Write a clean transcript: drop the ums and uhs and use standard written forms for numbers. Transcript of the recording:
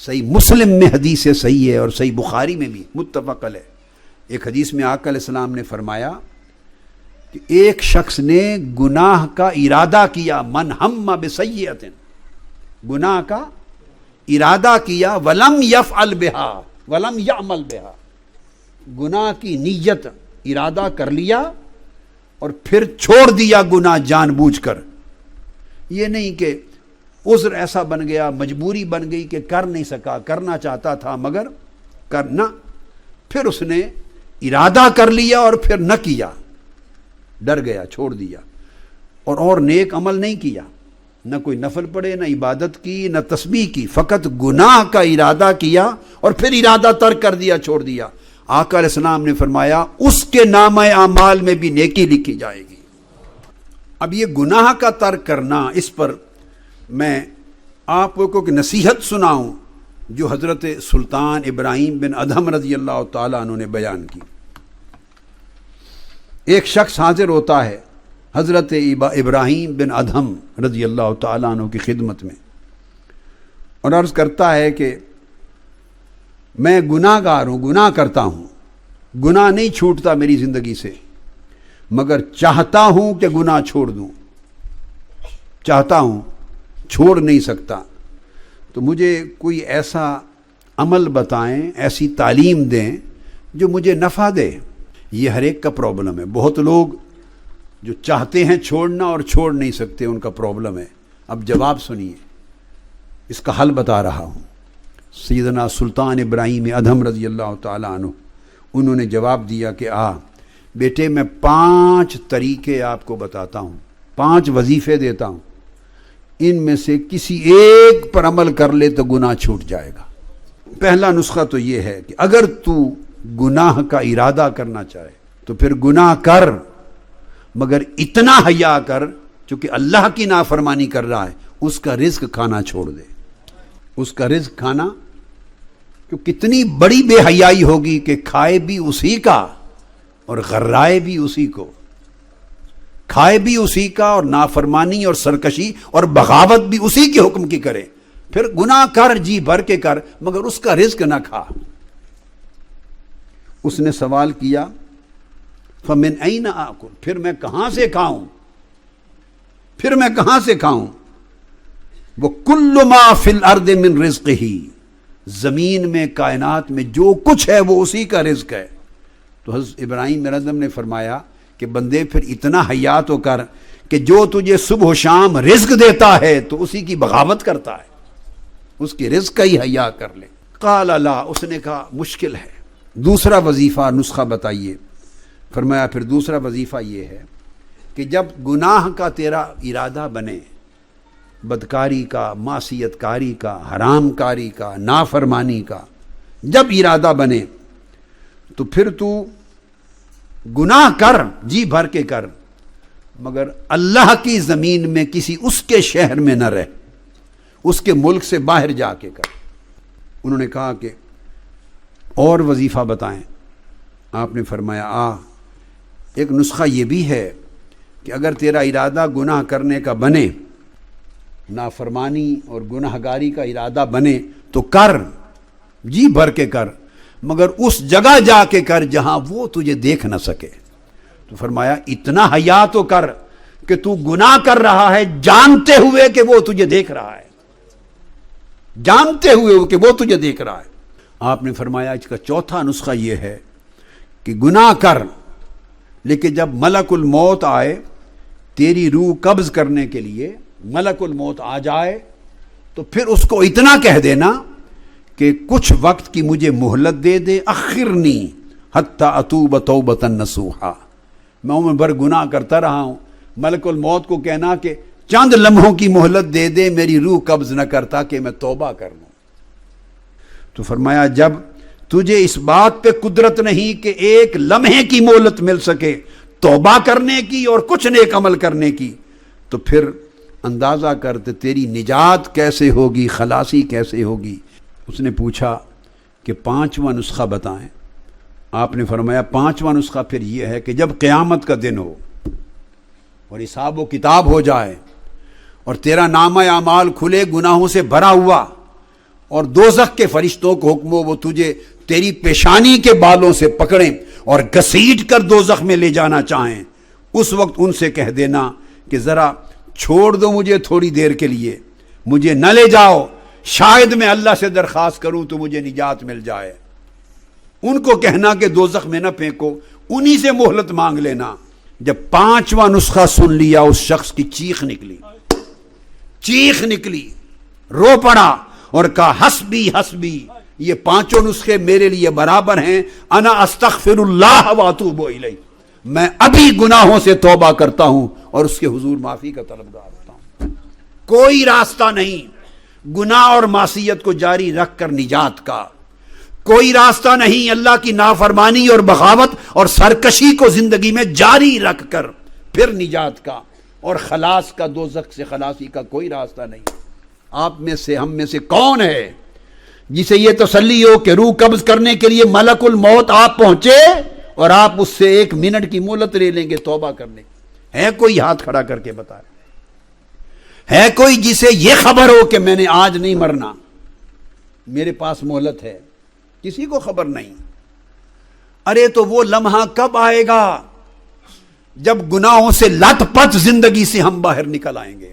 صحیح مسلم میں حدیث صحیح ہے اور صحیح بخاری میں بھی متفق علیہ. ایک حدیث میں آقا علیہ السلام نے فرمایا کہ ایک شخص نے گناہ کا ارادہ کیا، من ہم بسیئۃ، گناہ کا ارادہ کیا، ولم یفعل بہا ولم یعمل بہا، گناہ کی نیت ارادہ کر لیا اور پھر چھوڑ دیا گناہ جان بوجھ کر. یہ نہیں کہ عذر ایسا بن گیا، مجبوری بن گئی کہ کر نہیں سکا، کرنا چاہتا تھا مگر کرنا، پھر اس نے ارادہ کر لیا اور پھر نہ کیا، ڈر گیا چھوڑ دیا، اور نیک عمل نہیں کیا، نہ کوئی نفل پڑھے، نہ عبادت کی، نہ تسبیح کی، فقط گناہ کا ارادہ کیا اور پھر ارادہ ترک کر دیا، چھوڑ دیا. آقا علیہ السلام نے فرمایا اس کے نامہ اعمال میں بھی نیکی لکھی جائے گی. اب یہ گناہ کا ترک کرنا، اس پر میں آپ کو ایک نصیحت سناؤں جو حضرت سلطان ابراہیم بن ادہم رضی اللہ تعالیٰ عنہ نے بیان کی. ایک شخص حاضر ہوتا ہے حضرت ابراہیم بن ادہم رضی اللہ تعالیٰ عنہ کی خدمت میں اور عرض کرتا ہے کہ میں گناہ گار ہوں، گناہ کرتا ہوں، گناہ نہیں چھوٹتا میری زندگی سے، مگر چاہتا ہوں کہ گناہ چھوڑ دوں، چاہتا ہوں، چھوڑ نہیں سکتا. تو مجھے کوئی ایسا عمل بتائیں، ایسی تعلیم دیں جو مجھے نفع دے. یہ ہر ایک کا پرابلم ہے. بہت لوگ جو چاہتے ہیں چھوڑنا اور چھوڑ نہیں سکتے، ان کا پرابلم ہے. اب جواب سنیے، اس کا حل بتا رہا ہوں. سیدنا سلطان ابراہیم ادہم رضی اللہ تعالیٰ عنہ، انہوں نے جواب دیا کہ بیٹے میں 5 طریقے آپ کو بتاتا ہوں، 5 وظیفے دیتا ہوں، ان میں سے کسی ایک پر عمل کر لے تو گناہ چھوٹ جائے گا. پہلا نسخہ تو یہ ہے کہ اگر تو گناہ کا ارادہ کرنا چاہے تو پھر گناہ کر، مگر اتنا حیا کر چونکہ اللہ کی نافرمانی کر رہا ہے اس کا رزق کھانا چھوڑ دے. اس کا رزق کھانا، کہ کتنی بڑی بے حیائی ہوگی کہ کھائے بھی اسی کا اور غرائے بھی اسی کو، کھائے بھی اسی کا اور نافرمانی اور سرکشی اور بغاوت بھی اسی کے حکم کی کرے، پھر گناہ کر، جی بھر کے کر، مگر اس کا رزق نہ کھا. اس نے سوال کیا فَمِنْ أَيْنَ آكُلُ، پھر میں کہاں سے کھاؤں، پھر میں کہاں سے کھاؤں. وَكُلُّ مَا فِي الْأَرْضِ مِنْ رِزْقِهِ، زمین میں کائنات میں جو کچھ ہے وہ اسی کا رزق ہے. تو حضرت ابراہیم بن ادہم نے فرمایا کہ بندے پھر اتنا حیا تو کر کہ جو تجھے صبح و شام رزق دیتا ہے تو اسی کی بغاوت کرتا ہے، اس کی رزق کا ہی حیا کر لے. قال لا، اس نے کہا مشکل ہے. دوسرا وظیفہ، نسخہ بتائیے. فرمایا پھر دوسرا وظیفہ یہ ہے کہ جب گناہ کا تیرا ارادہ بنے، بدکاری کا، معصیت کاری کا، حرام کاری کا، نافرمانی کا جب ارادہ بنے تو پھر تو گناہ کر، جی بھر کے کر، مگر اللہ کی زمین میں کسی اس کے شہر میں نہ رہ، اس کے ملک سے باہر جا کے کر. انہوں نے کہا کہ اور وظیفہ بتائیں. آپ نے فرمایا ایک نسخہ یہ بھی ہے کہ اگر تیرا ارادہ گناہ کرنے کا بنے، نافرمانی اور گناہ گاری کا ارادہ بنے تو کر، جی بھر کے کر، مگر اس جگہ جا کے کر جہاں وہ تجھے دیکھ نہ سکے. تو فرمایا اتنا حیا تو کر کہ تو گناہ کر رہا ہے جانتے ہوئے کہ وہ تجھے دیکھ رہا ہے، جانتے ہوئے کہ وہ تجھے دیکھ رہا ہے. آپ نے فرمایا اس کا چوتھا نسخہ یہ ہے کہ گناہ کر، لیکن جب ملک الموت آئے تیری روح قبض کرنے کے لیے، ملک الموت آ جائے تو پھر اس کو اتنا کہہ دینا کہ کچھ وقت کی مجھے مہلت دے دے، اخرنی حتی اتوب توبۃ نصوحا، میں عمر بھر گناہ کرتا رہا ہوں. ملک الموت کو کہنا کہ چند لمحوں کی مہلت دے دے، میری روح قبض نہ کرتا کہ میں توبہ کر لوں. تو فرمایا جب تجھے اس بات پہ قدرت نہیں کہ ایک لمحے کی مہلت مل سکے توبہ کرنے کی اور کچھ نیک عمل کرنے کی، تو پھر اندازہ کرتے تیری نجات کیسے ہوگی، خلاصی کیسے ہوگی. اس نے پوچھا کہ 5واں نسخہ بتائیں. آپ نے فرمایا 5واں نسخہ پھر یہ ہے کہ جب قیامت کا دن ہو اور حساب و کتاب ہو جائے اور تیرا نامہ اعمال کھلے گناہوں سے بھرا ہوا اور دوزخ کے فرشتوں کو حکم ہو وہ تجھے تیری پیشانی کے بالوں سے پکڑیں اور گھسیٹ کر دوزخ میں لے جانا چاہیں، اس وقت ان سے کہہ دینا کہ ذرا چھوڑ دو مجھے تھوڑی دیر کے لیے، مجھے نہ لے جاؤ، شاید میں اللہ سے درخواست کروں تو مجھے نجات مل جائے۔ ان کو کہنا کہ دوزخ میں نہ پھینکو، انہی سے مہلت مانگ لینا۔ جب 5واں نسخہ سن لیا اس شخص کی چیخ نکلی، رو پڑا اور کہا حسبی حسبی، یہ 5 نسخے میرے لیے برابر ہیں، انا استغفر اللہ واتوب الیہ، میں ابھی گناہوں سے توبہ کرتا ہوں اور اس کے حضور معافی کا طلبگار ہوتا ہوں۔ کوئی راستہ نہیں گناہ اور معصیت کو جاری رکھ کر نجات کا، کوئی راستہ نہیں اللہ کی نافرمانی اور بغاوت اور سرکشی کو زندگی میں جاری رکھ کر پھر نجات کا اور خلاص کا، دوزخ سے خلاصی کا کوئی راستہ نہیں۔ آپ میں سے ہم میں سے کون ہے جسے یہ تسلی ہو کہ روح قبض کرنے کے لیے ملک الموت آپ پہنچے اور آپ اس سے 1 منٹ کی مہلت لے لیں گے توبہ کرنے؟ ہے کوئی ہاتھ کھڑا کر کے بتائے؟ ہے کوئی جسے یہ خبر ہو کہ میں نے آج نہیں مرنا، میرے پاس مہلت ہے؟ کسی کو خبر نہیں۔ ارے تو وہ لمحہ کب آئے گا جب گناہوں سے لت پت زندگی سے ہم باہر نکل آئیں گے؟